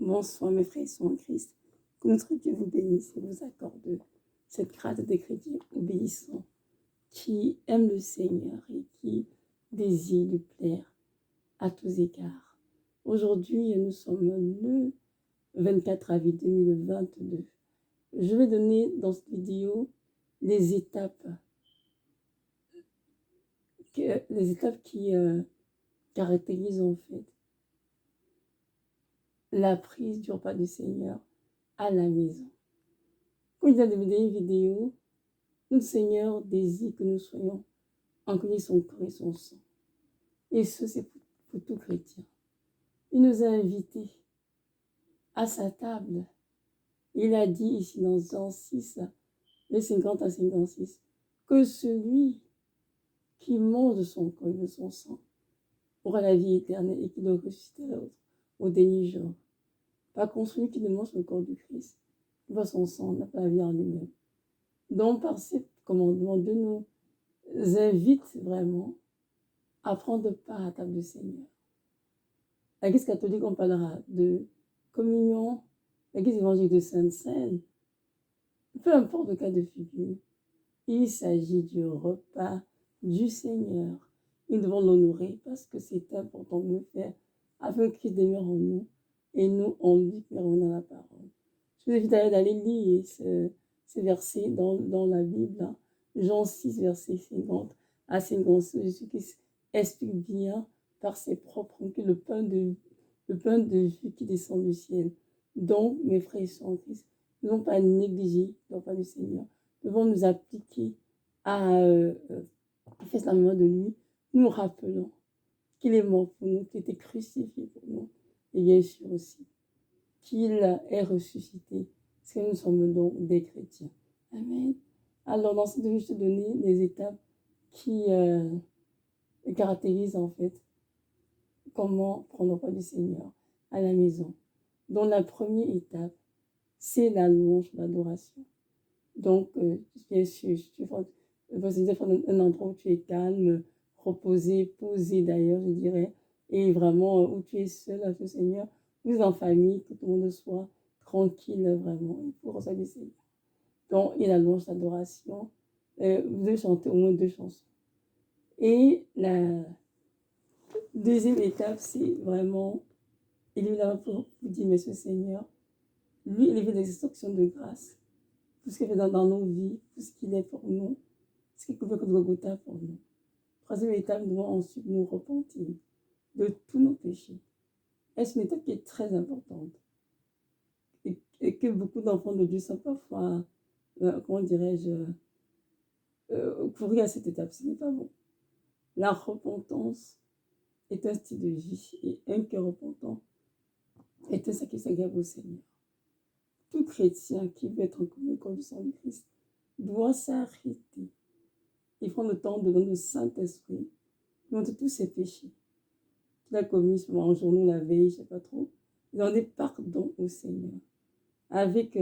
Bonsoir mes frères et sœurs en Christ. Que notre Dieu vous bénisse et vous accorde cette grâce des chrétiens obéissants qui aiment le Seigneur et qui désirent lui plaire à tous égards. Aujourd'hui, nous sommes le 24 avril 2022. Je vais donner dans cette vidéo les étapes qui caractérisent en fait la prise du repas du Seigneur à la maison. Comme je viens de vous donner une vidéo, notre Seigneur désire que nous soyons en son corps et son sang. Et ce, c'est pour tout chrétien. Il nous a invités à sa table. Il a dit ici dans Jean 6, les 50 à 56, que celui qui mange de son corps et de son sang aura la vie éternelle et qui le ressuscitera au dernier jour. Par contre, celui qui ne mange le corps du Christ, qui voit son sang, n'a pas la vie en lui-même. Donc, par ces commandements, Dieu nous invite vraiment à prendre part à la table du Seigneur. L'Église catholique, on parlera de communion, l'Église évangélique de Sainte-Seine. Peu importe le cas de figure, il s'agit du repas du Seigneur. Nous devons l'honorer parce que c'est important de le faire afin qu'il demeure en nous et nous en lui qui dans la parole. Je vous invite d'aller lire ces versets dans la Bible, Jean 6, verset 50 à 56, Jésus qui explique bien par ses propres mots que le pain de vie qui descend du ciel. Donc, mes frères et sœurs en Christ, nous ne devons pas négliger le repas du Seigneur. Nous devons nous appliquer à faire la mémoire de lui, nous rappelant qu'il est mort pour nous, qu'il était crucifié pour nous, et bien sûr aussi qu'il est ressuscité, parce que nous sommes donc des chrétiens. Amen. Alors, dans cette vidéo, je vais te donner des étapes qui caractérisent en fait comment prendre le repas du Seigneur à la maison. Donc, la première étape, c'est la louange, l'adoration. Donc, bien sûr, tu vas un endroit où tu es calme, reposé, posé d'ailleurs, je dirais, et vraiment où tu es seul avec le Seigneur, ou en famille, que tout le monde soit tranquille, vraiment, pour recevoir du Seigneur. Donc, il y a la louange, l'adoration. Vous devez chanter au moins 2 chansons. Et la deuxième étape, c'est vraiment, il est là pour vous dire, mais ce Seigneur, lui, il fait des instructions de grâce. Tout ce qu'il fait dans nos vies, tout ce qu'il est pour nous, ce qu'il couvre de Golgotha pour nous. Troisième étape, nous devons ensuite nous repentir de tous nos péchés. Et c'est une étape qui est très importante. Et que beaucoup d'enfants de Dieu sont parfois, comment dirais-je, courir à cette étape. Ce n'est pas bon. La repentance est un style de vie et un cœur repentant est un sacrifice agréable au Seigneur. Tout chrétien qui veut être en communion avec le sang du Christ doit s'arrêter et prendre le temps de donner le Saint-Esprit, montrer tous ses péchés qu'il a commis en journée, la veille, je ne sais pas trop, et demander pardon au Seigneur avec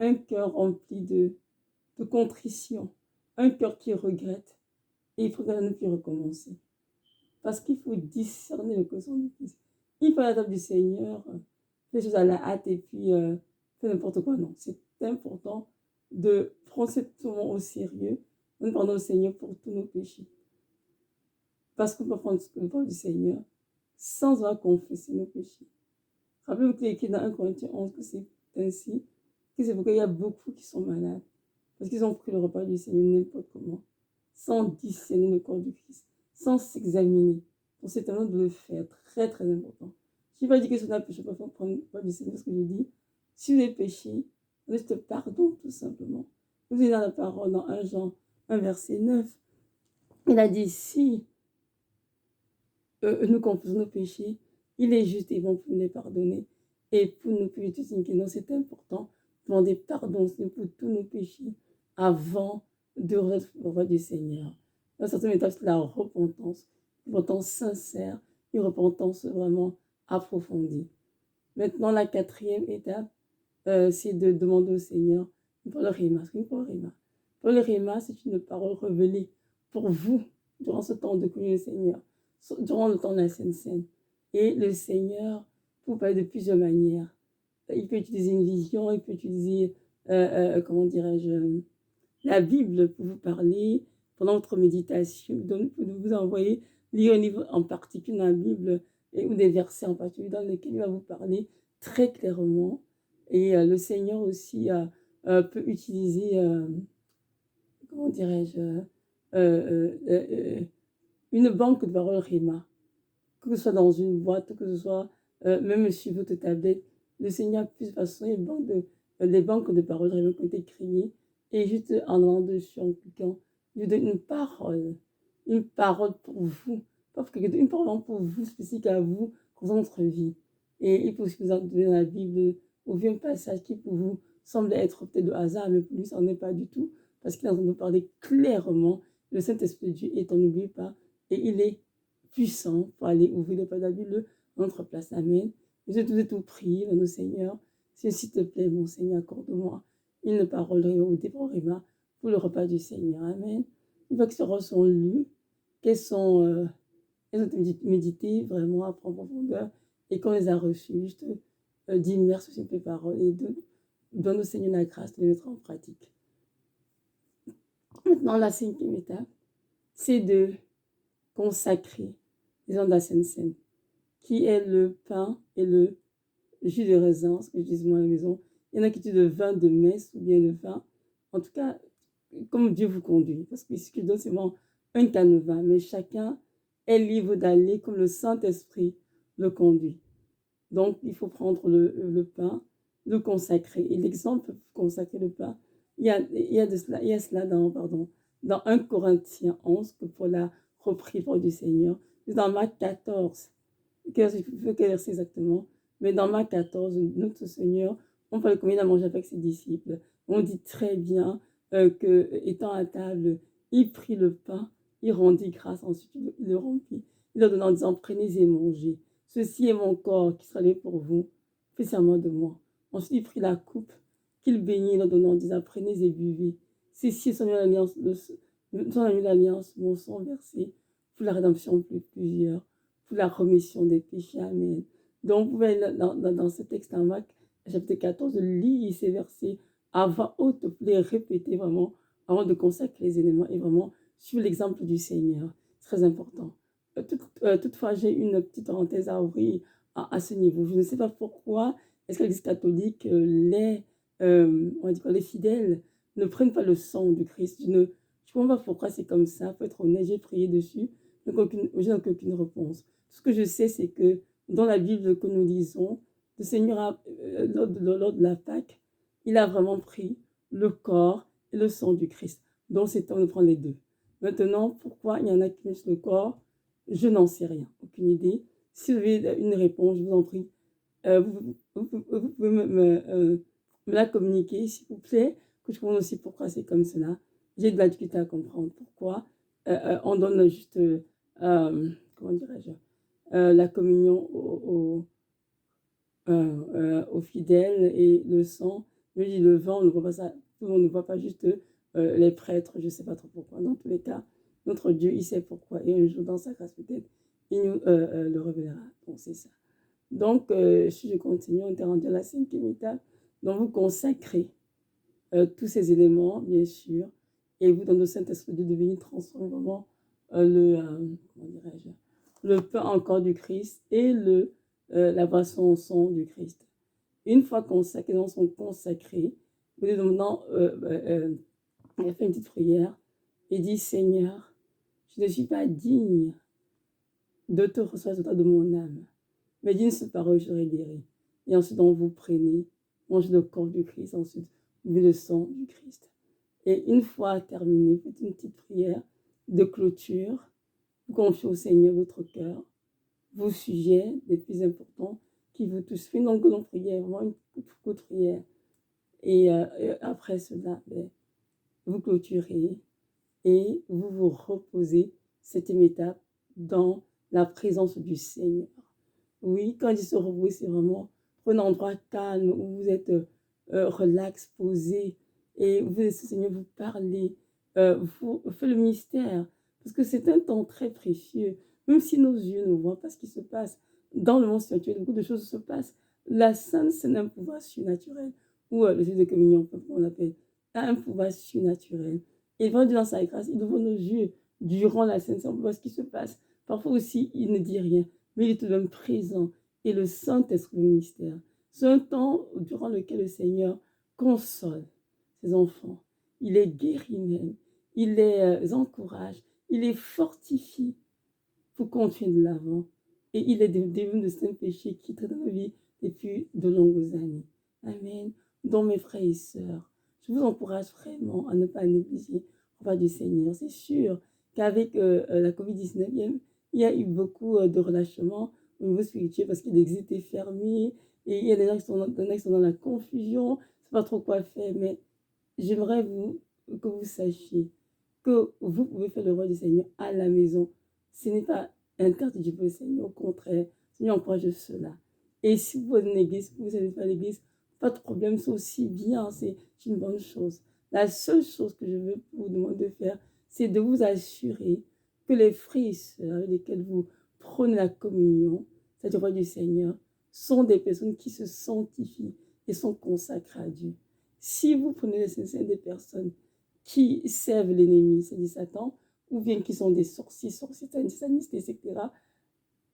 un cœur rempli de contrition, un cœur qui regrette, et il faut ne plus recommencer. Parce qu'il faut discerner le sang du Christ. Il faut à la table du Seigneur, faire les choses à la hâte et puis faire n'importe quoi. Non, c'est important de prendre ce moment au sérieux, en demandant au Seigneur pour tous nos péchés. Parce qu'on peut prendre le corps du Seigneur sans avoir confessé nos péchés. Rappelez-vous qu'il est écrit dans 1 Corinthiens 11 que c'est ainsi, que c'est pourquoi il y a beaucoup qui sont malades. Parce qu'ils ont pris le repas du Seigneur n'importe comment, sans discerner le corps du Christ, sans s'examiner. Donc c'est un de le faire, très très important. Je ne vais pas dire que c'est un péché, pas prendre le repas du Seigneur, ce que je dis. Si vous avez péché, laisse pardon tout simplement. Vous avez dans la parole, dans 1 Jean 1 verset 9, il a dit, si nous confessons nos péchés, il est juste et bon pour nous les pardonner et pour nous purifier. Donc c'est important de demander pardon pour tous nos péchés avant de remettre le repas du Seigneur. La certaine étape, c'est la repentance, une repentance sincère, une repentance vraiment approfondie. Maintenant, la quatrième étape, c'est de demander au Seigneur pour le Réma. Pour le Réma, c'est une parole révélée pour vous durant ce temps de communion au Seigneur, durant le temps de la Sainte Seine. Et le Seigneur vous parle de plusieurs manières. il peut utiliser une vision, il peut utiliser, comment dirais-je, la Bible pour vous parler pendant votre méditation, donc pour vous envoyer lire un livre en particulier dans la Bible ou des versets en particulier dans lesquels il va vous parler très clairement. Et le Seigneur aussi peut utiliser, comment dirais-je, une banque de paroles Rhéma, que ce soit dans une boîte, que ce soit même sur votre tablette. Le Seigneur puisse façonner les banques de paroles Rhéma qui ont été créées et juste en allant dessus, en cliquant, lui donne une parole pour vous, pas pour une parole pour vous, spécifique à vous, pour votre vie. Et il peut aussi vous en donner dans la Bible, ou bien un passage qui pour vous semble être peut-être de hasard, mais pour lui, ça n'en est pas du tout, parce qu'il est en train de nous parler clairement. Le Saint-Esprit de Dieu est, on n'oublie pas, et il est puissant pour aller ouvrir les pages de la Bible en notre place. Amen. Je vais tout prier, mon Seigneur. S'il te plaît, mon Seigneur, accorde-moi une parole ou des paroles pour le repas du Seigneur. Amen. Une fois que ces paroles sont lues, qu'elles sont méditées vraiment à profondeur et qu'on les a reçues, juste d'immerser sur tes paroles et donne au Seigneur la grâce de les mettre en pratique. Maintenant, la cinquième étape, c'est de consacrer les gens de la Sainte Seine, qui est le pain et le jus de raisin, ce que je dis moi à la maison. Il y en a qui utilisent le vin de messe ou bien le vin. En tout cas, comme Dieu vous conduit. Parce que ce que je donne, c'est vraiment un canevas. Mais chacun est libre d'aller comme le Saint-Esprit le conduit. Donc, il faut prendre le pain, le consacrer. Et l'exemple pour consacrer le pain, il y a cela dans 1 Corinthiens 11, que Paul a repris pour du Seigneur. Dans Marc 14, quel verset exactement, mais dans Marc 14, notre Seigneur, on parle combien il a mangé avec ses disciples. On dit très bien que, étant à table, il prit le pain, il rendit grâce, ensuite il le remplit. Il leur donna en disant, prenez et mangez. Ceci est mon corps qui sera livré pour vous. Faites serment de moi. Ensuite, il prit la coupe qu'il bénit, leur donnant en disant, prenez et buvez. Ceci est son alliance, mon sang versé pour la rédemption de plusieurs, pour la remission des péchés. Amen. Donc, vous pouvez, dans ce texte en Marc, chapitre 14, lire ces versets à voix haute, pour les répéter vraiment, avant de consacrer les éléments et vraiment suivre l'exemple du Seigneur. C'est très important. Toutefois, j'ai une petite parenthèse à ouvrir à ce niveau. Je ne sais pas pourquoi est-ce que l'Église catholique, les fidèles ne prennent pas le sang du Christ. Je ne comprends pas pourquoi c'est comme ça. Pour être honnête, j'ai prié dessus, je n'ai aucune réponse. Tout ce que je sais, c'est que dans la Bible que nous lisons, le Seigneur, lors de la Pâque, il a vraiment pris le corps et le sang du Christ. Donc, c'est temps de prendre les deux. Maintenant, pourquoi il y en a qui mettent le corps? Je n'en sais rien, aucune idée. Si vous avez une réponse, je vous en prie, vous pouvez me la communiquer, s'il vous plaît, que je comprenne aussi pourquoi c'est comme cela. J'ai de la difficulté à comprendre pourquoi on donne juste, comment dirais-je, la communion aux fidèles et le sang. Je dis le vent, on ne voit pas ça, tout le monde ne voit pas juste les prêtres, je ne sais pas trop pourquoi. Dans tous les cas, notre Dieu, il sait pourquoi. Et un jour, dans sa grâce peut-être, il nous le révélera. Bon, c'est ça. Donc, si je continue, on est rendu à la cinquième étape. Donc, vous consacrez tous ces éléments, bien sûr, et vous, dans le Saint-Esprit, de devenir transformer vraiment comment dirais-je, le pain en corps du Christ et la boisson au sang du Christ. Une fois consacrés, les gens sont consacrés, vous dites maintenant, il a fait une petite prière et dit, Seigneur, je ne suis pas digne de te recevoir de mon âme, mais d'une seule parole, je serai guéri. Et ensuite, donc, vous prenez, mangez le corps du Christ, ensuite, buvez le sang du Christ. Et une fois terminé, faites une petite prière de clôture, vous confiez au Seigneur votre cœur, vos sujets les plus importants qui vous touchent. Faites donc une prière, vraiment une courte prière. Et après cela, vous clôturez et vous vous reposez, septième étape, dans la présence du Seigneur. Oui, quand il se repose, c'est vraiment un endroit calme où vous êtes relax, posé, et vous laissez le Seigneur vous parler, vous faites le mystère, parce que c'est un temps très précieux, même si nos yeux ne voient pas ce qui se passe dans le monde spirituel, beaucoup de choses se passent La Sainte Seine a un pouvoir surnaturel, ou le Jésus de communion, comme on l'appelle, a un pouvoir surnaturel. Et vraiment, dans sa grâce, il ouvre nos yeux durant la Sainte Seine, on peut voir ce qui se passe. Parfois aussi, il ne dit rien, mais il est tout de même présent. Et le Saint-Esprit, le mystère. C'est un temps durant lequel le Seigneur console ses enfants. Il les guérit même. Il les encourage. Il les fortifie pour continuer de l'avant. Et il est délivré de ce péché qui traite dans nos vies depuis de longues années. Amen. Donc, mes frères et sœurs, je vous encourage vraiment à ne pas négliger le repas du Seigneur. C'est sûr qu'avec la COVID-19, il y a eu beaucoup de relâchements au niveau spirituel parce que l'église était fermée et il y a des gens qui sont dans la confusion, ne savent pas trop quoi faire. Mais j'aimerais que vous sachiez que vous pouvez faire le repas du Seigneur à la maison. Ce n'est pas interdit pour le Seigneur, au contraire, le Seigneur encourage cela. Et si vous êtes une église, vous n'êtes pas l'église, pas de problème, c'est aussi bien, c'est une bonne chose. La seule chose que je veux vous demander de faire, c'est de vous assurer que les frères et sœurs avec lesquels vous prenez la communion, c'est-à-dire le repas du Seigneur, sont des personnes qui se sanctifient et sont consacrées à Dieu. Si vous prenez des personnes qui servent l'ennemi, c'est-à-dire Satan, ou bien qui sont des sorciers, satanistes, etc.,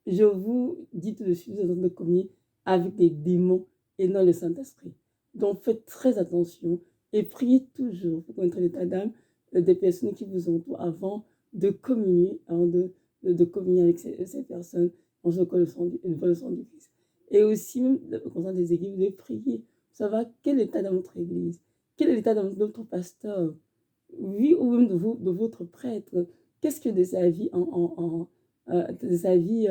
je vous dis tout de suite, vous êtes en train de communier avec des démons et non le Saint-Esprit. Donc faites très attention et priez toujours pour connaître l'état d'âme des personnes qui vous entourent avant de communier, communier avec ces personnes en jouant le sang du Christ. Et aussi, même concernant des églises, de prier. Savoir quel est l'état de votre église, quel est l'état de votre pasteur, oui, ou même de votre prêtre. Qu'est-ce que de sa vie de sa vie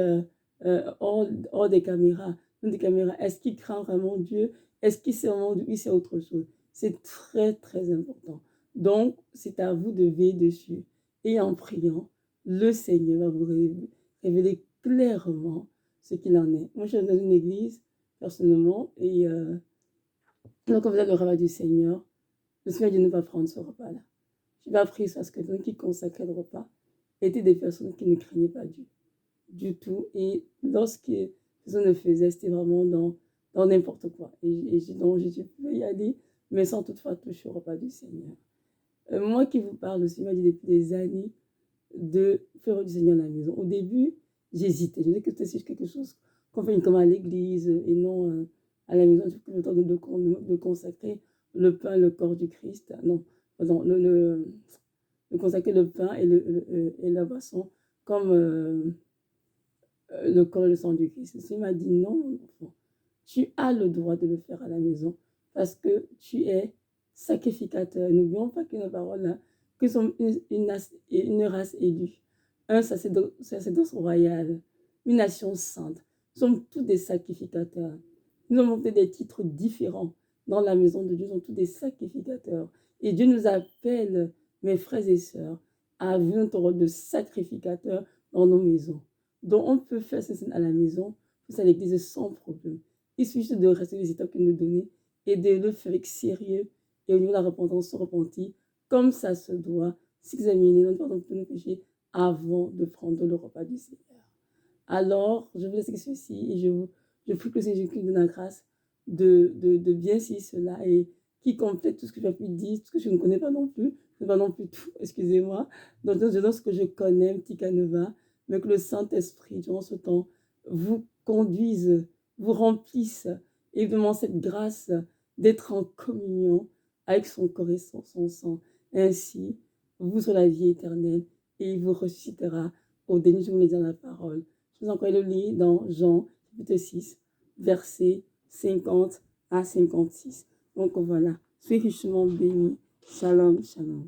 hors des caméras, est-ce qu'il craint vraiment Dieu? Est-ce qu'il sait vraiment Dieu? Il sait autre chose. C'est très, très important. Donc, c'est à vous de veiller dessus. Et en priant, le Seigneur va vous révéler clairement ce qu'il en est. Moi, je suis dans une église, personnellement, et donc, quand vous êtes le repas du Seigneur, le Seigneur dit de ne pas prendre ce repas-là. Je n'ai pas pris parce que quelqu'un qui consacrait le repas étaient des personnes qui ne craignaient pas Dieu du tout. Et lorsque personne le faisait, c'était vraiment dans n'importe quoi. Donc, je pouvais y aller, mais sans toutefois toucher au repas du Seigneur. Moi qui vous parle, le Seigneur m'a dit depuis des années de faire du Seigneur à la maison. Au début, j'hésitais. Je disais que c'était quelque chose qu'on fait comme à l'église et non à la maison. J'ai pris le temps de consacrer le pain, le corps du Christ. Non, pardon, de consacrer le pain et la boisson comme le corps et le sang du Christ. Le Seigneur m'a dit non, mon enfant, tu as le droit de le faire à la maison parce que tu es sacrificateur. N'oublions pas que nos paroles là, que nous sommes une race élue, un sacerdoce royal, une nation sainte. Nous sommes tous des sacrificateurs. Nous avons peut-être des titres différents dans la maison de Dieu, nous sommes tous des sacrificateurs. Et Dieu nous appelle, mes frères et sœurs, à vivre notre rôle de sacrificateur dans nos maisons. Donc, on peut faire ça à la maison, à l'église sans problème. Il suffit juste de rester les étapes qu'il nous donnait et de le faire avec sérieux et au niveau de la repentance, se repentir comme ça se doit, s'examiner dans nos péchés avant de prendre le repas du Seigneur. Alors, je vous laisse avec ceci et je prie que le Seigneur Jésus donne la grâce de bien signer cela et qui complète tout ce que j'ai pu dire, tout ce que je ne connais pas non plus, je ne sais pas non plus tout, excusez-moi. Donc, je donne ce que je connais, un petit canevas, mais que le Saint-Esprit, durant ce temps, vous conduise, vous remplisse et vous demande cette grâce d'être en communion avec son corps et son sang. Ainsi, vous aurez la vie éternelle et il vous ressuscitera au dernier jour de la parole. Je vous encourage le lire dans Jean, chapitre 6, versets 50 à 56. Donc voilà, soyez richement bénis. Shalom, shalom.